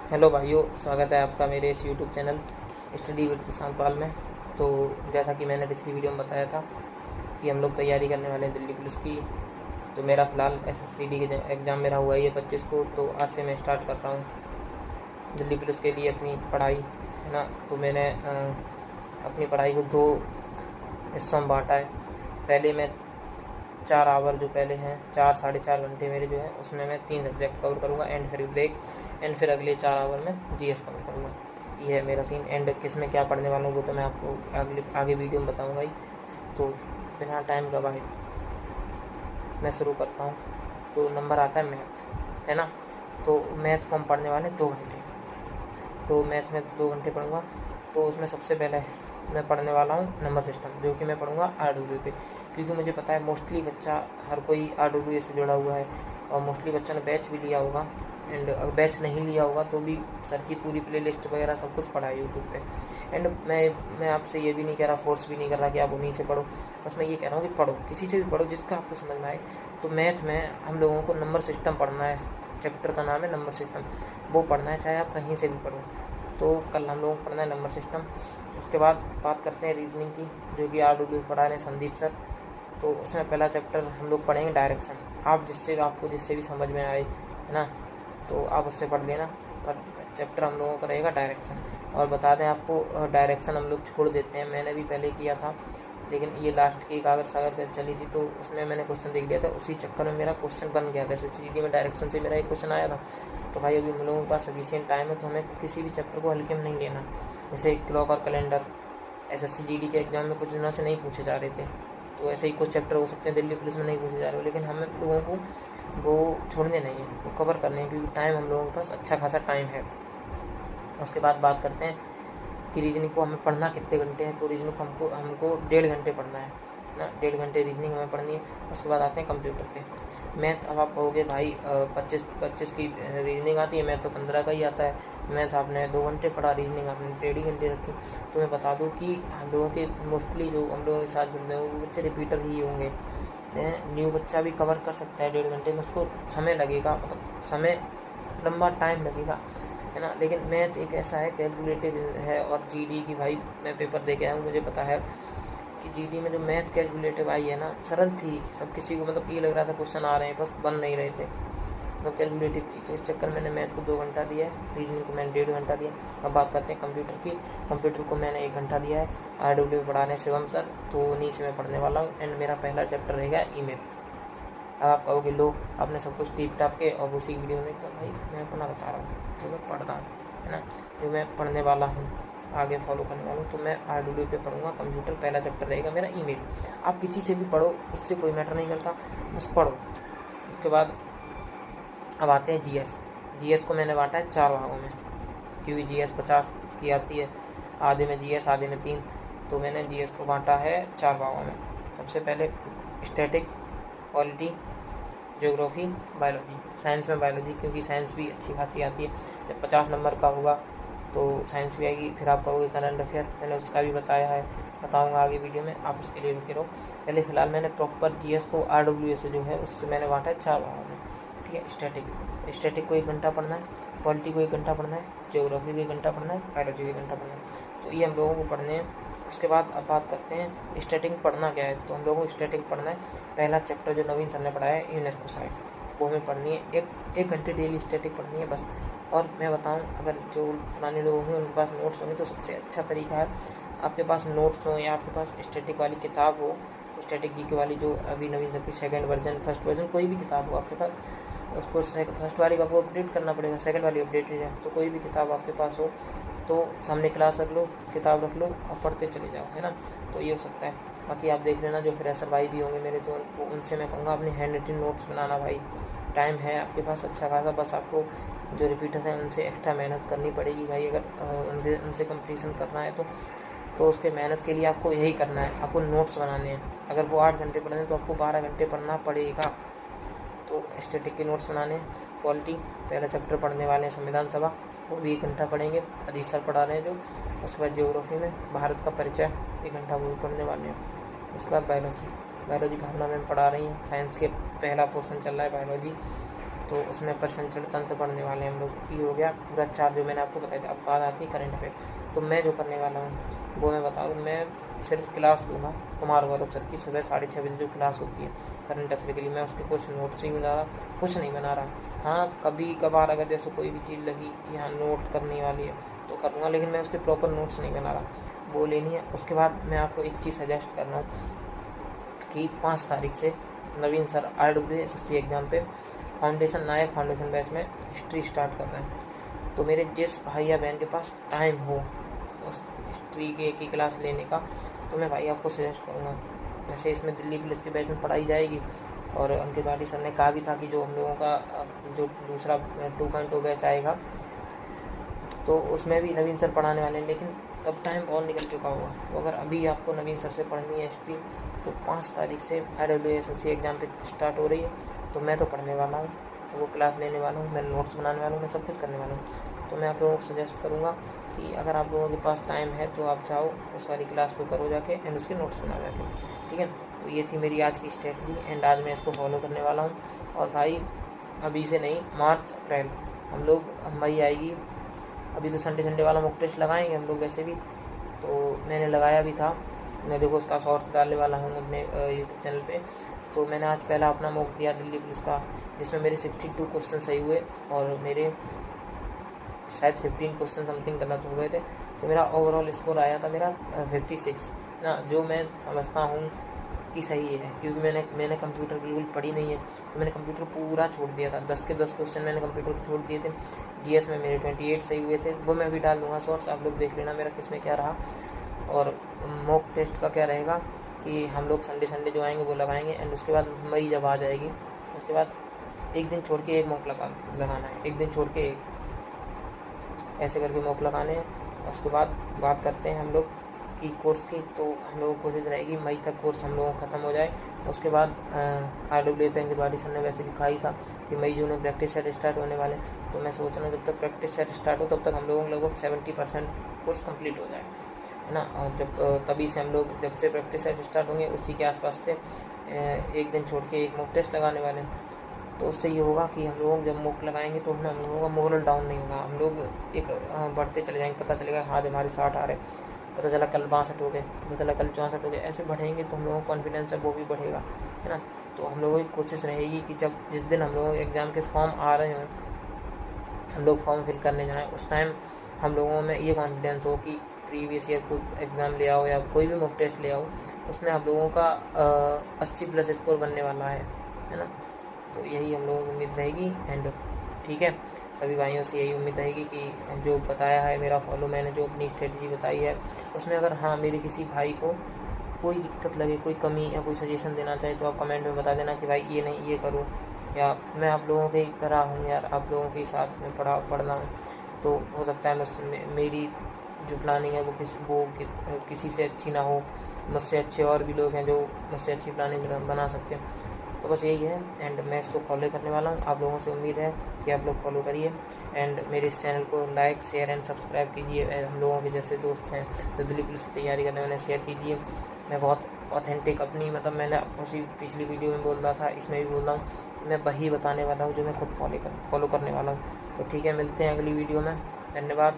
Hello भाइयों, स्वागत है आपका मेरे इस यूट्यूब चैनल स्टडी विद प्रशांत पाल में। तो जैसा कि मैंने पिछली वीडियो में बताया था कि हम लोग तैयारी करने वाले हैं दिल्ली पुलिस की। तो मेरा फ़िलहाल SSCD के एग्ज़ाम मेरा हुआ है ये 25 को। तो आज से मैं स्टार्ट कर रहा हूँ दिल्ली पुलिस के लिए अपनी पढ़ाई, है ना। तो मैंने अपनी पढ़ाई को 2 हिस्सों में बांटा है। पहले मैं 4 आवर जो पहले हैं 4 साढ़े 4 घंटे मेरे जो है उसमें मैं 3 सब्जेक्ट कवर करूँगा एंड फिर ब्रेक एंड फिर अगले 4 आवर में GS कवर करूँगा। ये है मेरा सीन। एंड किस में क्या पढ़ने वाला हूँ वो तो मैं आपको आगे वीडियो में बताऊँगा ही। तो बिना टाइम गवाए मैं शुरू करता हूँ। तो नंबर आता है मैथ, है ना। तो मैथ को हम पढ़ने वाले 2 घंटे। तो मैथ में 2 घंटे पढ़ूँगा। तो उसमें सबसे पहले मैं पढ़ने वाला हूँ नंबर सिस्टम, जो कि मैं पढ़ूँगा RWA पे, क्योंकि मुझे पता है मोस्टली बच्चा हर कोई RWA से जुड़ा हुआ है और मोस्टली बच्चों ने बैच भी लिया होगा। एंड अगर बैच नहीं लिया होगा तो भी सर की पूरी प्लेलिस्ट वगैरह सब कुछ पढ़ा है यूट्यूब पे। एंड मैं आपसे ये भी नहीं कह रहा, फोर्स भी नहीं कर रहा कि आप उन्हीं से पढ़ो। बस मैं ये कह रहा हूँ कि पढ़ो, किसी से भी पढ़ो जिसका आपको समझ में आए। तो मैथ में हम लोगों को नंबर सिस्टम पढ़ना है, चैप्टर का नाम है नंबर सिस्टम, वो पढ़ना है चाहे आप कहीं से भी पढ़ो। तो कल हम लोगों को पढ़ना है नंबर सिस्टम। उसके बाद बात करते हैं रीजनिंग की, जो कि RWA पढ़ा रहे हैं संदीप सर। तो उसमें पहला चैप्टर हम लोग पढ़ेंगे डायरेक्शन। आपको जिससे भी समझ में आए, है ना, तो आप उससे पढ़ लेना। पर चैप्टर हम लोगों का रहेगा डायरेक्शन। और बता दें आपको, डायरेक्शन हम लोग छोड़ देते हैं, मैंने भी पहले किया था, लेकिन ये लास्ट की कागज सागर कर चली थी तो उसमें मैंने क्वेश्चन देख लिया था, उसी चक्कर में मेरा क्वेश्चन बन गया था। SSCD में डायरेक्शन से मेरा एक क्वेश्चन आया था। तो भाई अभी हम लोगों के पास सफिशिएंट टाइम है, तो हमें किसी भी चैप्टर को हल्के में नहीं लेना। जैसे क्लॉक और कैलेंडर SSCD के एग्जाम में कुछ दिनों से नहीं पूछे जा रहे थे, तो ऐसे ही कुछ चैप्टर हो सकते हैं दिल्ली पुलिस में नहीं पूछे जा रहे हो, लेकिन हम लोगों को वो छोड़ने नहीं है, वो कवर करने हैं, क्योंकि टाइम हम लोगों के पास अच्छा खासा टाइम है। उसके बाद बात करते हैं कि रीजनिंग को हमें पढ़ना कितने घंटे हैं। तो रीजनिंग को हमको 1.5 घंटे पढ़ना है ना, 1.5 घंटे रीजनिंग हमें पढ़नी है। उसके बाद आते हैं कंप्यूटर पे मैथ। अब आप कहोगे भाई 25 की रीजनिंग आती है, मैथ तो 15 का ही आता है। मैथ आपने 2 घंटे पढ़ा, रीजनिंग आपने 1.5 घंटे रखी। तो मैं बता दूँ कि हम लोगों के मोस्टली जो हम लोगों के साथ जुड़ने होंगे वो बच्चे रिपीटर ही होंगे। न्यू बच्चा भी कवर कर सकता है 1.5 घंटे में, उसको समय लगेगा, मतलब समय लंबा टाइम लगेगा, है ना। लेकिन मैथ एक ऐसा है, कैलकुलेटिव है। और GD की भाई मैं पेपर दे के आया हूँ, मुझे पता है कि GD में जो मैथ कैलकुलेटिव आई है ना, सरल थी। सब किसी को मतलब ये लग रहा था क्वेश्चन आ रहे हैं, बस बन नहीं रहे थे, मतलब कैलकुलेटिव थी। तो इस चक्कर मैंने मैथ को 2 घंटा दिया है, रीजनिंग को मैंने 1.5 घंटा दिया। अब बात करते हैं कंप्यूटर की। कंप्यूटर को मैंने 1 घंटा दिया है, RWA पढ़ा रहे हैं शिवम सर, तो नीचे मैं पढ़ने वाला हूँ। एंड मेरा पहला चैप्टर रहेगा ईमेल। अब आप कहोगे लो आपने सब कुछ टीप टाप के और उसी वीडियो में, भाई मैं अपना बता रहा हूँ जो मैं पढ़ रहा हूँ, है ना, जो मैं पढ़ने वाला हूँ, आगे फॉलो करने वाला हूँ। तो मैं RWA पे पढ़ूंगा कंप्यूटर। पहला चैप्टर रहेगा मेरा ईमेल। आप किसी से भी पढ़ो, उससे कोई मैटर नहीं करता, बस पढ़ो। उसके बाद अब आते हैं GS को मैंने बांटा है 4 भागों में, क्योंकि GS 50 की आती है, आधे में GS आधे में 3। तो मैंने GS को बांटा है 4 भागों में। सबसे पहले static, polity, geography, biology. Science में बायोलॉजी, क्योंकि साइंस भी अच्छी खासी आती है। जब 50 नंबर का होगा तो साइंस भी आएगी। फिर आप कहोगे करंट अफेयर, मैंने उसका भी बताया है, बताऊंगा आगे वीडियो में, आप उसके लिए रुके रहो। पहले फ़िलहाल मैंने प्रॉपर GS को RWA से जो है उससे मैंने बांटा है 4 भागों में, ठीक है। स्टैटिक को 1 घंटा पढ़ना है, पॉलिटी को 1 घंटा पढ़ना है, ज्योग्राफी को 1 घंटा पढ़ना है, बायोलॉजी को 1 घंटा पढ़ना है। तो ये हम लोगों को पढ़ने हैं। उसके बाद अब बात करते हैं स्टैटिक पढ़ना क्या है। तो हम लोगों को स्टैटिक पढ़ना है, पहला चैप्टर जो नवीन सर ने पढ़ाया है यूनेस्को साइट, वो हमें पढ़नी है। एक घंटे डेली स्टैटिक पढ़नी है बस। और मैं बताऊं, अगर जो पुराने लोग होंगे उनके पास नोट्स होंगे तो सबसे अच्छा तरीका है आपके पास नोट्स हो या आपके पास स्टैटिक वाली किताब हो, स्टैटिक GK वाली जो अभी नवीन सर की 2nd वर्जन 1st वर्जन कोई भी किताब हो आपके पास, उसको फर्स्ट वाली को आपको अपडेट करना पड़ेगा, 2nd वाली अपडेटेड है। तो कोई भी किताब आपके पास हो तो सामने क्लास रख लो, किताब रख लो और पढ़ते चले जाओ, है ना। तो ये हो सकता है। बाकी आप देख लेना, जो फ्रेशर भाई भी होंगे मेरे, तो उनसे मैं कहूँगा अपने हैंड रिटन नोट्स बनाना। भाई टाइम है आपके पास अच्छा खासा, बस आपको जो रिपीटर्स हैं उनसे एक्स्ट्रा मेहनत करनी पड़ेगी भाई। अगर उनसे कंपटीशन करना है तो उसके मेहनत के लिए आपको यही करना है, आपको नोट्स बनाने हैं। अगर वो 8 घंटे पढ़ने तो आपको 12 घंटे पढ़ना पड़ेगा। तो स्टैटिक के नोट्स बनाने। पॉलिटी पहला चैप्टर पढ़ने वाले हैं संविधान सभा, वो भी 1 घंटा पढ़ेंगे, अजीत सर पढ़ा रहे हैं जो। उसके बाद ज्योग्राफी में भारत का परिचय 1 घंटा वो भी पढ़ने वाले हैं। उसके बाद बायोलॉजी भावना मैम पढ़ा रही हैं, साइंस के पहला पोर्शन चल रहा है बायोलॉजी, तो उसमें परिसंचरण तंत्र पढ़ने वाले हैं हम लोग। ये हो गया पूरा 4 जो मैंने आपको बताया था। अब बात आती है करंट अफेयर। तो मैं जो करने वाला हूँ वो मैं बता दूँ। मैं सिर्फ क्लास लूँगा कुमार गौरव सर की, सुबह 6:30 बजे जो क्लास होती है करंट अफेयर के लिए। मैं उसके कुछ नोट्स ही बना रहा, कुछ नहीं बना रहा। हाँ, कभी कभार अगर जैसे कोई भी चीज़ लगी कि हाँ नोट करने वाली है तो करूँगा, लेकिन मैं उसके प्रॉपर नोट्स नहीं बना रहा, वो लेनी है। उसके बाद मैं आपको एक चीज़ सजेस्ट कर रहा हूँ कि 5 तारीख से नवीन सर RWSSC एग्ज़ाम पे फाउंडेशन नायक फाउंडेशन बैच में हिस्ट्री स्टार्ट कर रहे हैं। तो मेरे जिस भाई या बहन के पास टाइम हो उस हिस्ट्री के की क्लास लेने का, तो मैं भाई आपको सजेस्ट करूँगा। वैसे इसमें दिल्ली पुलिस के बैच में पढ़ाई जाएगी, और अंकित भाटी सर ने कहा भी था कि जो हम लोगों का जो दूसरा 2.0 बैच आएगा तो उसमें भी नवीन सर पढ़ाने वाले हैं, लेकिन तब टाइम बहुत निकल चुका होगा। तो अगर अभी आपको नवीन सर से पढ़नी है हिस्ट्री तो 5 तारीख से RWSSC एग्ज़ाम पे स्टार्ट हो रही है। तो मैं तो पढ़ने वाला हूँ, वो क्लास लेने वाला हूँ, मैं नोट्स बनाने वाला हूँ, मैं सब कुछ करने वाला हूँ। तो मैं आप लोगों को सजेस्ट करूँगा कि अगर आप लोगों के पास टाइम है तो आप जाओ उस वाली क्लास को करो जाके, एंड उसके नोट्स बना जाके, ठीक है। तो ये थी मेरी आज की स्ट्रेटजी, एंड आज मैं इसको फॉलो करने वाला हूँ। और भाई अभी से नहीं, मार्च अप्रैल हम लोग मई आएगी, अभी तो संडे वाला मॉक टेस्ट लगाएंगे हम लोग वैसे भी। तो मैंने लगाया भी था, मैं देखो उसका शॉर्ट्स डालने वाला हूँ अपने यूट्यूब चैनल पे। तो मैंने आज पहला अपना मॉक दिया दिल्ली पुलिस का, जिसमें मेरे 62 क्वेश्चन सही हुए और मेरे शायद 15 क्वेश्चन समथिंग गलत हो गए थे। तो मेरा ओवरऑल स्कोर आया था मेरा 56 ना, जो मैं समझता हूँ कि सही है, क्योंकि मैंने कंप्यूटर बिल्कुल पढ़ी नहीं है। तो मैंने कंप्यूटर पूरा छोड़ दिया था, 10 के 10 क्वेश्चन मैंने कंप्यूटर को छोड़ दिए थे। GS में मेरे 28 सही हुए थे, वो मैं भी डाल दूँगा शॉर्ट्स, आप लोग देख लेना मेरा किस में क्या रहा। और मॉक टेस्ट का क्या रहेगा कि हम लोग संडे जो आएंगे वो लगाएंगे, एंड उसके बाद मई जब आ जाएगी उसके बाद एक दिन छोड़ के एक मॉक लगाना है, एक दिन छोड़ के एक, ऐसे करके मॉक लगाने हैं। उसके बाद बात करते हैं हम लोग की कोर्स की। तो हम लोगों को कोशिश रहेगी मई तक कोर्स हम लोगों को ख़त्म हो जाए। उसके बाद RWF अंकित भाटी सर ने वैसे भी कहा ही था कि मई जून में प्रैक्टिस सेट स्टार्ट होने वाले। तो मैं सोच रहा हूँ जब तक प्रैक्टिस सेट स्टार्ट हो तब तक हम लोगों को लगभग 70% कोर्स कंप्लीट हो जाए, है ना। और जब तभी से हम लोग जब से प्रैक्टिस सेट स्टार्ट होंगे उसी के आसपास से एक दिन छोड़ के एक मॉक टेस्ट लगाने वाले हैं। तो उससे ये होगा कि हम लोग जब मॉक लगाएंगे तो हम लोगों का मोरल डाउन नहीं होगा, हम लोग एक बढ़ते चले जाएंगे। पता चलेगा हाँ हमारे 60 आ रहे, पता चला कल 62 हो गए, पता चला कल 64 हो गए। ऐसे बढ़ेंगे तो हम लोगों का कॉन्फिडेंस है वो भी बढ़ेगा, है ना। तो हम लोगों की कोशिश रहेगी कि जब जिस दिन हम लोगों के एग्ज़ाम के फॉर्म आ रहे हों, हम लोग फॉर्म फिल करने जाएँ, उस टाइम हम लोगों में ये कॉन्फिडेंस हो कि प्रीवियस ईयर कोई एग्ज़ाम ले आओ या कोई भी मॉक टेस्ट ले आओ, उसमें हम लोगों का 80+ स्कोर बनने वाला है ना। तो यही हम लोगों को उम्मीद रहेगी, एंड ठीक है, सभी भाइयों से यही उम्मीद रहेगी कि जो बताया है मेरा फॉलो, मैंने जो अपनी स्ट्रेटजी बताई है उसमें अगर हाँ मेरे किसी भाई को कोई दिक्कत लगे, कोई कमी या कोई सजेशन देना चाहे तो आप कमेंट में बता देना कि भाई ये नहीं ये करो, या मैं आप लोगों के तरह हूँ यार, आप लोगों के साथ में पढ़ना हूँ। तो हो सकता है मेरी जो प्लानिंग है वो किसी से अच्छी ना हो, मुझसे अच्छे और भी लोग हैं जो मुझसे अच्छी प्लानिंग बना सकते हैं। तो बस यही है, एंड मैं इसको फॉलो करने वाला हूँ। आप लोगों से उम्मीद है कि आप लोग फॉलो करिए, एंड मेरे इस चैनल को लाइक शेयर एंड सब्सक्राइब कीजिए। हम लोगों के जैसे दोस्त हैं जो दिल्ली पुलिस की तैयारी करने वाले, शेयर कीजिए। मैं बहुत ऑथेंटिक अपनी मैंने उसी पिछली वीडियो में बोल रहा था, इसमें भी बोल रहा हूँ, मैं वही बताने वाला हूँ जो मैं खुद फॉलो करने वाला हूँ। तो ठीक है, मिलते हैं अगली वीडियो में, धन्यवाद।